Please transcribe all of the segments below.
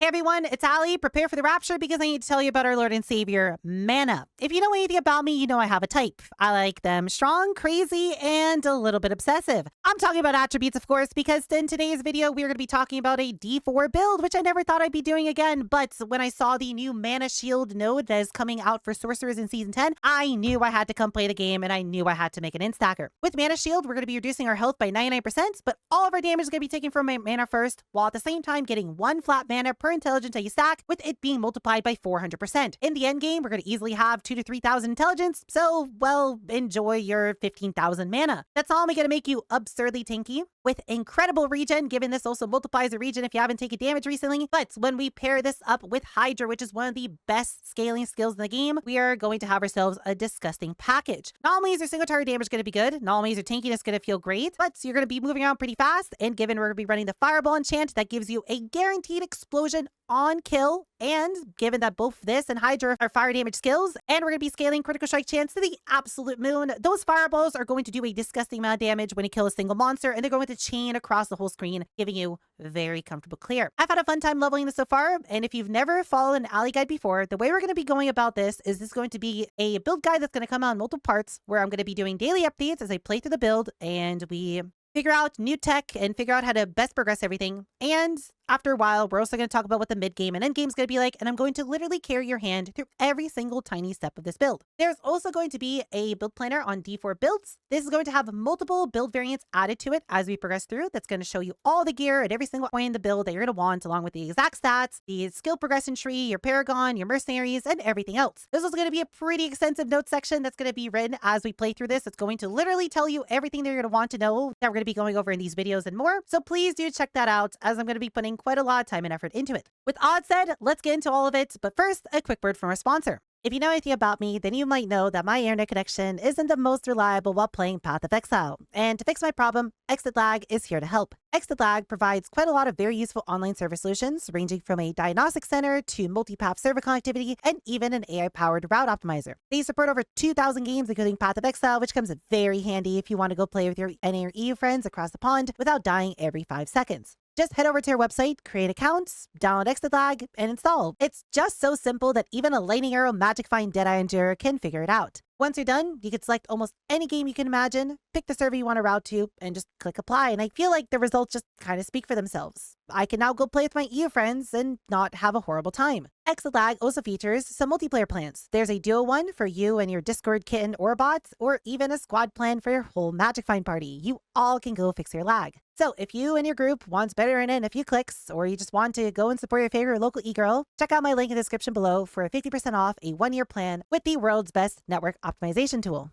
Hey everyone, it's Allie. Prepare for the rapture because I need to tell you about our Lord and Savior, Mana. If you know anything about me, you know I have a type. I like them strong, crazy, and a little bit obsessive. I'm talking about attributes, of course, because in today's video, we're going to be talking about a D4 build, which I never thought I'd be doing again. But when I saw the new Mana Shield node that is coming out for Sorcerers in Season 10, I knew I had to come play the game, and I knew I had to make an instacker. With Mana Shield, we're going to be reducing our health by 99%, but all of our damage is going to be taken from my mana first, while at the same time getting one flat mana per intelligence that you stack, with it being multiplied by 400%. In the end game, we're going to easily have 2,000 to 3,000 intelligence, so, well, enjoy your 15,000 mana. That's all going to make you absurdly tanky, with incredible regen, given this also multiplies the regen if you haven't taken damage recently. But when we pair this up with Hydra, which is one of the best scaling skills in the game, we are going to have ourselves a disgusting package. Not only is your single target damage going to be good, not only is your tankiness going to feel great, but you're going to be moving around pretty fast, and given we're going to be running the Fireball enchant, that gives you a guaranteed explosion on kill, and given that both this and Hydra are fire damage skills, and we're going to be scaling critical strike chance to the absolute moon, those fireballs are going to do a disgusting amount of damage when you kill a single monster, and they're going to chain across the whole screen, giving you very comfortable clear. I've had a fun time leveling this so far, and if you've never followed an Allie guide before, the way we're going to be going about this is going to be a build guide that's going to come out in multiple parts, where I'm going to be doing daily updates as I play through the build, and we figure out new tech and figure out how to best progress everything. And after a while, we're also going to talk about what the mid game and end game is going to be like, and I'm going to literally carry your hand through every single tiny step of this build. There's also going to be a build planner on D4 builds. This is going to have multiple build variants added to it as we progress through. That's going to show you all the gear at every single point in the build that you're going to want, along with the exact stats, the skill progression tree, your Paragon, your mercenaries, and everything else. This is going to be a pretty extensive note section that's going to be written as we play through this. It's going to literally tell you everything that you're going to want to know that we're going to be going over in these videos and more. So please do check that out, as I'm going to be putting quite a lot of time and effort into it. With all said, let's get into all of it. But first, a quick word from our sponsor. If you know anything about me, then you might know that my internet connection isn't the most reliable while playing Path of Exile. And to fix my problem, Exit Lag is here to help. Exit Lag provides quite a lot of very useful online service solutions, ranging from a diagnostic center to multi-path server connectivity and even an AI-powered route optimizer. They support over 2,000 games, including Path of Exile, which comes very handy if you want to go play with your NA or EU friends across the pond without dying every 5 seconds. Just head over to our website, create accounts, download Exit Lag, and install. It's just so simple that even a Lightning Arrow Magic Find Deadeye Endurer can figure it out. Once you're done, you can select almost any game you can imagine, pick the server you want to route to, and just click apply. And I feel like the results just kind of speak for themselves. I can now go play with my EU friends and not have a horrible time. Exit Lag also features some multiplayer plans. There's a duo one for you and your Discord kitten or bots, or even a squad plan for your whole Magic Find party. You all can go fix your lag. So if you and your group wants better in a few clicks, or you just want to go and support your favorite local e-girl, check out my link in the description below for a 50% off a 1-year plan with the world's best network optimization tool.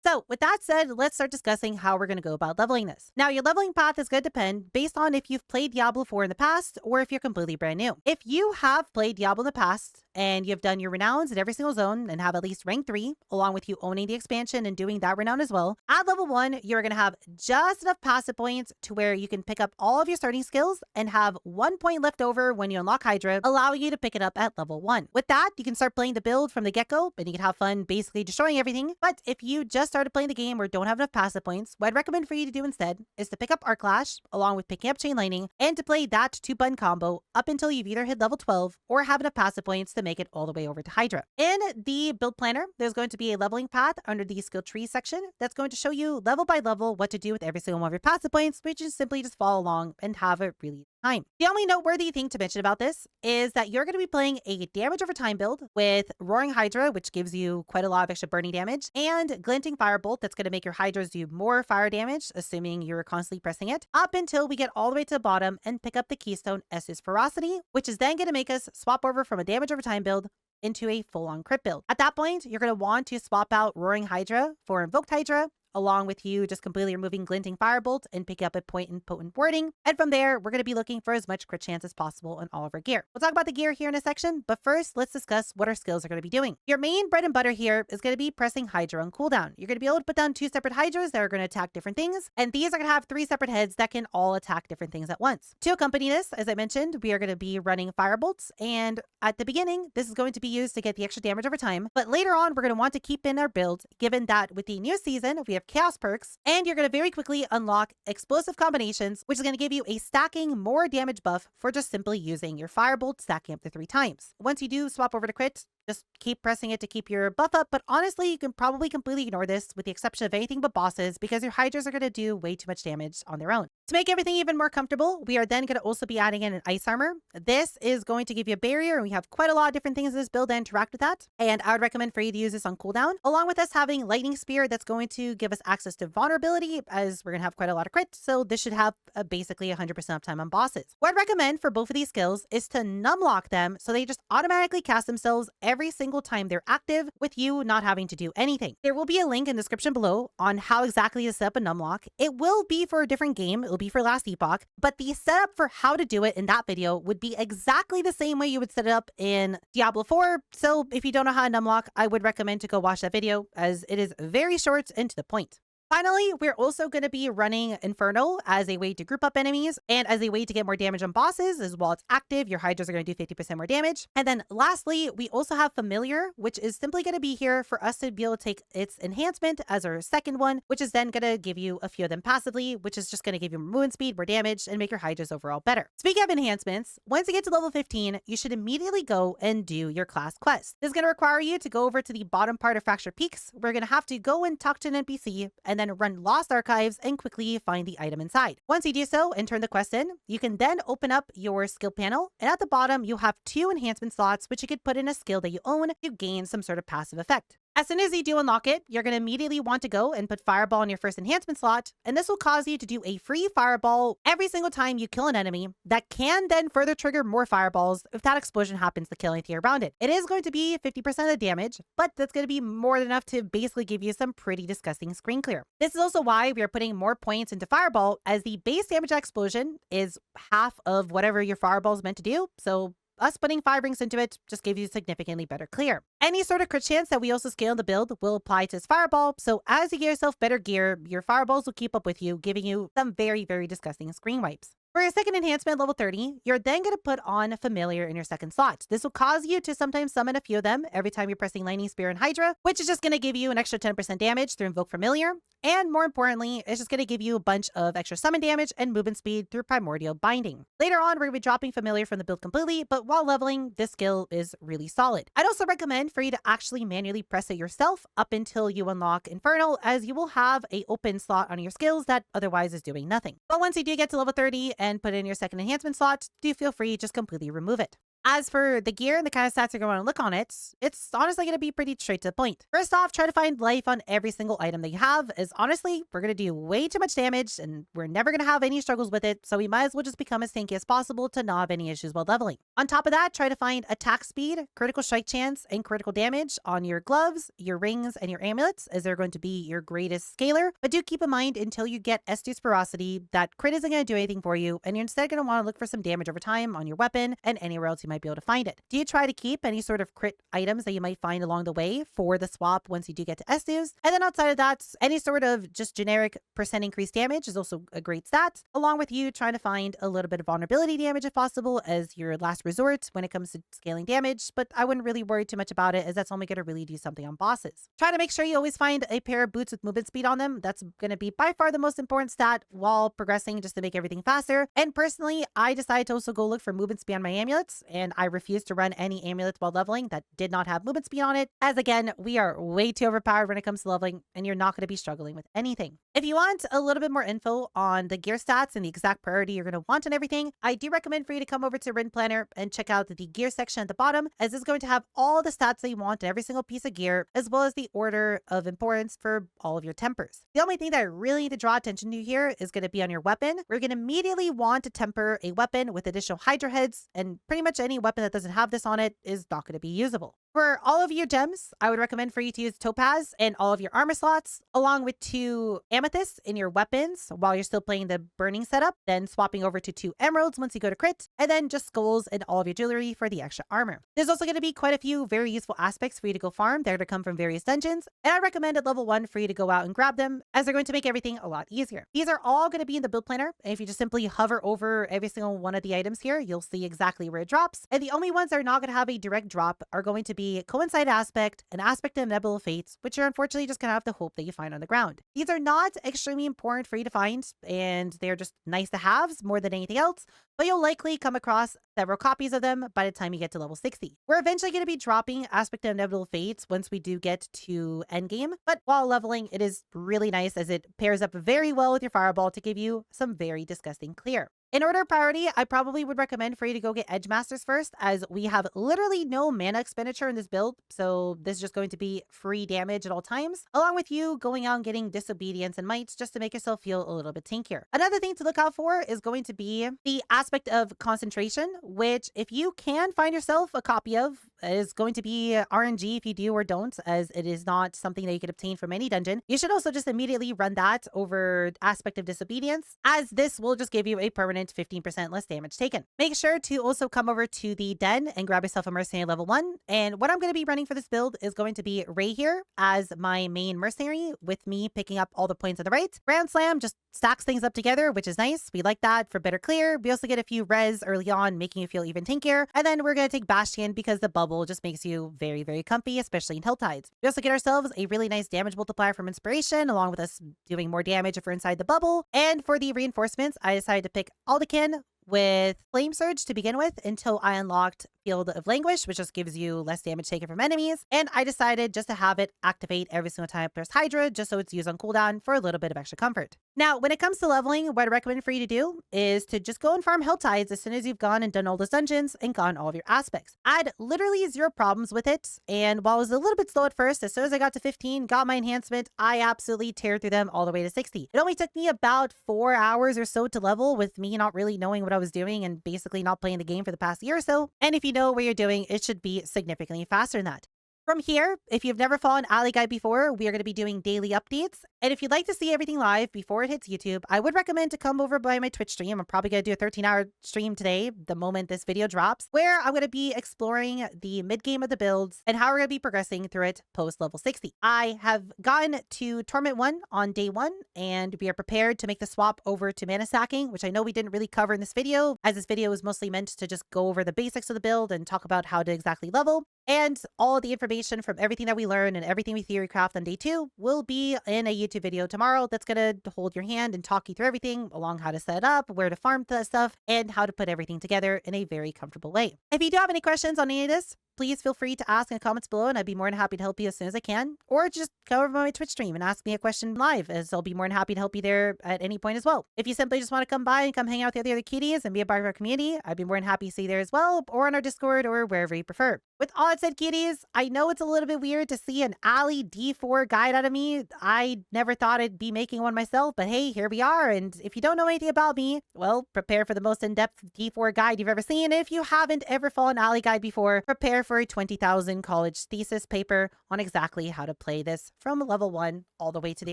So with that said, let's start discussing how we're going to go about leveling this. Now, your leveling path is going to depend based on if you've played Diablo 4 in the past or if you're completely brand new. If you have played Diablo in the past and you've done your renowns in every single zone and have at least rank 3, along with you owning the expansion and doing that renown as well, at level 1, you're going to have just enough passive points to where you can pick up all of your starting skills and have 1 point left over when you unlock Hydra, allowing you to pick it up at level 1. With that, you can start playing the build from the get-go and you can have fun basically destroying everything. But if you just started playing the game or don't have enough passive points, what I'd recommend for you to do instead is to pick up Arc Lash along with picking up Chain Lightning and to play that 2-button combo up until you've either hit level 12 or have enough passive points to make it all the way over to Hydra. In the build planner, there's going to be a leveling path under the skill tree section that's going to show you level by level what to do with every single one of your passive points, which is simply just follow along and have a really time. The only noteworthy thing to mention about this is that you're going to be playing a damage over time build with Roaring Hydra, which gives you quite a lot of extra burning damage, and Glinting Firebolt that's going to make your Hydras do more fire damage, assuming you're constantly pressing it, up until we get all the way to the bottom and pick up the keystone Estus Ferocity, which is then going to make us swap over from a damage over time build into a full-on crit build. At that point, you're going to want to swap out Roaring Hydra for Invoked Hydra, along with you just completely removing Glinting Firebolt and pick up a point in Potent Warding. And from there, we're going to be looking for as much crit chance as possible in all of our gear. We'll talk about the gear here in a section, but first, let's discuss what our skills are going to be doing. Your main bread and butter here is going to be pressing Hydra on cooldown. You're going to be able to put down 2 separate Hydras that are going to attack different things, and these are going to have 3 separate heads that can all attack different things at once. To accompany this, as I mentioned, we are going to be running Firebolts, and at the beginning, this is going to be used to get the extra damage over time, but later on, we're going to want to keep in our build, given that with the new season, we have have chaos perks, and you're going to very quickly unlock explosive combinations, which is going to give you a stacking more damage buff for just simply using your firebolt, stacking up to 3 times. Once you do swap over to crit, just keep pressing it to keep your buff up, but honestly, you can probably completely ignore this with the exception of anything but bosses because your hydras are going to do way too much damage on their own. To make everything even more comfortable, we are then going to also be adding in an ice armor. This is going to give you a barrier, and we have quite a lot of different things in this build that interact with that. And I would recommend for you to use this on cooldown, along with us having lightning spear that's going to give us access to vulnerability, as we're going to have quite a lot of crit. So this should have basically 100% uptime on bosses. What I'd recommend for both of these skills is to numlock them so they just automatically cast themselves every single time they're active with you not having to do anything. There will be a link in the description below on how exactly to set up a numlock. It will be for a different game. It'll be for Last Epoch, but the setup for how to do it in that video would be exactly the same way you would set it up in Diablo 4. So if you don't know how to numlock, I would recommend to go watch that video as it is very short and to the point. Finally, we're also going to be running Inferno as a way to group up enemies and as a way to get more damage on bosses, as while it's active, your hydras are going to do 50% more damage. And then lastly, we also have Familiar, which is simply going to be here for us to be able to take its enhancement as our second one, which is then going to give you a few of them passively, which is just going to give you more movement speed, more damage, and make your hydras overall better. Speaking of enhancements, once you get to level 15, you should immediately go and do your class quest. This is going to require you to go over to the bottom part of Fractured Peaks. We're going to have to go and talk to an NPC and then run Lost Archives and quickly find the item inside. Once you do so and turn the quest in, you can then open up your skill panel, and at the bottom you'll have 2 enhancement slots which you could put in a skill that you own to gain some sort of passive effect. As soon as you do unlock it, you're going to immediately want to go and put Fireball in your first enhancement slot, and this will cause you to do a free Fireball every single time you kill an enemy that can then further trigger more Fireballs if that explosion happens to kill anything around it. It is going to be 50% of the damage, but that's going to be more than enough to basically give you some pretty disgusting screen clear. This is also why we are putting more points into Fireball, as the base damage explosion is half of whatever your Fireball is meant to do, so us putting 5 rings into it just gives you significantly better clear. Any sort of crit chance that we also scale in the build will apply to this Fireball, so as you get yourself better gear, your Fireballs will keep up with you, giving you some very, very disgusting screen wipes. For your second enhancement, level 30, you're then going to put on Familiar in your second slot. This will cause you to sometimes summon a few of them every time you're pressing Lightning Spear and Hydra, which is just going to give you an extra 10% damage through Invoke Familiar. And more importantly, it's just going to give you a bunch of extra summon damage and movement speed through Primordial Binding. Later on, we're going to be dropping Familiar from the build completely, but while leveling, this skill is really solid. I'd also recommend for you to actually manually press it yourself up until you unlock Infernal, as you will have an open slot on your skills that otherwise is doing nothing. But once you do get to level 30 and put in your second enhancement slot, do feel free to just completely remove it. As for the gear and the kind of stats you're going to look on it, it's honestly going to be pretty straight to the point. First off, try to find life on every single item that you have, as honestly, we're going to do way too much damage and we're never going to have any struggles with it, so we might as well just become as tanky as possible to not have any issues while leveling. On top of that, try to find attack speed, critical strike chance, and critical damage on your gloves, your rings, and your amulets, as they're going to be your greatest scaler. But do keep in mind, until you get S10 Sorc, that crit isn't going to do anything for you, and you're instead going to want to look for some damage over time on your weapon and anywhere else you might be able to find it. Do you try to keep any sort of crit items that you might find along the way for the swap once you do get to S2s? And then outside of that, any sort of just generic percent increased damage is also a great stat, along with you trying to find a little bit of vulnerability damage if possible as your last resort when it comes to scaling damage, but I wouldn't really worry too much about it, as that's only going to really do something on bosses. Try to make sure you always find a pair of boots with movement speed on them. That's going to be by far the most important stat while progressing, just to make everything faster. And personally, I decided to also go look for movement speed on my amulets, and I refused to run any amulets while leveling that did not have movement speed on it, as again, we are way too overpowered when it comes to leveling, and you're not going to be struggling with anything. If you want a little bit more info on the gear stats and the exact priority you're going to want on everything, I do recommend for you to come over to Rin Planner and check out the gear section at the bottom, as it's going to have all the stats that you want in every single piece of gear, as well as the order of importance for all of your tempers. The only thing that I really need to draw attention to here is going to be on your weapon. We're going to immediately want to temper a weapon with additional Hydra heads, and pretty much any weapon that doesn't have this on it is not going to be usable. For all of your gems, I would recommend for you to use Topaz in all of your armor slots, along with 2 amethysts in your weapons while you're still playing the burning setup, then swapping over to 2 emeralds once you go to crit, and then just skulls in all of your jewelry for the extra armor. There's also going to be quite a few very useful aspects for you to go farm. They're going to come from various dungeons, and I recommend at level 1 for you to go out and grab them, as they're going to make everything a lot easier. These are all going to be in the build planner, and if you just simply hover over every single one of the items here, you'll see exactly where it drops, and the only ones that are not going to have a direct drop are going to be Coincide Aspect, an Aspect of Nebula Fates, which you're unfortunately just going to have to hope that you find on the ground. These are not extremely important for you to find, and they're just nice to haves more than anything else, but you'll likely come across several copies of them by the time you get to level 60. We're eventually going to be dropping Aspect of Nebula Fates once we do get to endgame, but while leveling, it is really nice as it pairs up very well with your Fireball to give you some very disgusting clear. In order of priority, I probably would recommend for you to go get Edge Masters first, as we have literally no mana expenditure in this build, so this is just going to be free damage at all times, along with you going out and getting Disobedience and Might just to make yourself feel a little bit tankier. Another thing to look out for is going to be the aspect of concentration, which if you can find yourself a copy of, is going to be RNG if you do or don't, as it is not something that you can obtain from any dungeon. You should also just immediately run that over Aspect of Disobedience, as this will just give you a permanent 15% less damage taken. Make sure to also come over to the den and grab yourself a mercenary level 1. And what I'm going to be running for this build is going to be Ray here as my main mercenary, with me picking up all the points on the right. Grand Slam just stacks things up together, which is nice. We like that for better clear. We also get a few res early on, making you feel even tankier. And then we're going to take Bastion because the bubble just makes you very, very comfy, especially in Helltides. We also get ourselves a really nice damage multiplier from Inspiration, along with us doing more damage if we're inside the bubble. And for the reinforcements, I decided to pick Aldekin with Flame Surge to begin with until I unlocked Field of Languish, which just gives you less damage taken from enemies. And I decided just to have it activate every single time there's Hydra, just so it's used on cooldown for a little bit of extra comfort. Now, when it comes to leveling, what I recommend for you to do is to just go and farm Helltides as soon as you've gone and done all those dungeons and gotten all of your aspects. I had literally zero problems with it, and while it was a little bit slow at first, as soon as I got to 15, got my enhancement, I absolutely teared through them all the way to 60. It only took me about 4 hours or so to level, with me not really knowing what I was doing and basically not playing the game for the past year or so. And if you know what you're doing, it should be significantly faster than that. From here, if you've never followed Allie Guide before, we are going to be doing daily updates. And if you'd like to see everything live before it hits YouTube, I would recommend to come over by my Twitch stream. I'm probably going to do a 13-hour stream today, the moment this video drops, where I'm going to be exploring the mid-game of the builds and how we're going to be progressing through it post-level 60. I have gotten to Torment 1 on day 1, and we are prepared to make the swap over to mana stacking, which I know we didn't really cover in this video, as this video was mostly meant to just go over the basics of the build and talk about how to exactly level. And all the information from everything that we learn and everything we theorycraft on day 2 will be in a YouTube video tomorrow that's going to hold your hand and talk you through everything along how to set it up, where to farm the stuff, and how to put everything together in a very comfortable way. If you do have any questions on any of this, please feel free to ask in the comments below, and I'd be more than happy to help you as soon as I can. Or just go over to my Twitch stream and ask me a question live, as I'll be more than happy to help you there at any point as well. If you simply just want to come by and come hang out with the other kitties and be a part of our community, I'd be more than happy to see you there as well, or on our Discord or wherever you prefer. With all that said, kitties, I know it's a little bit weird to see an Allie D4 guide out of me. I never thought I'd be making one myself, but hey, here we are. And if you don't know anything about me, well, prepare for the most in-depth D4 guide you've ever seen. If you haven't ever followed an Allie guide before, prepare for a 20,000 college thesis paper on exactly how to play this from level 1 all the way to the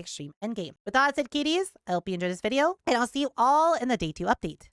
extreme endgame. With all that said, kitties, I hope you enjoyed this video, and I'll see you all in the day 2 update.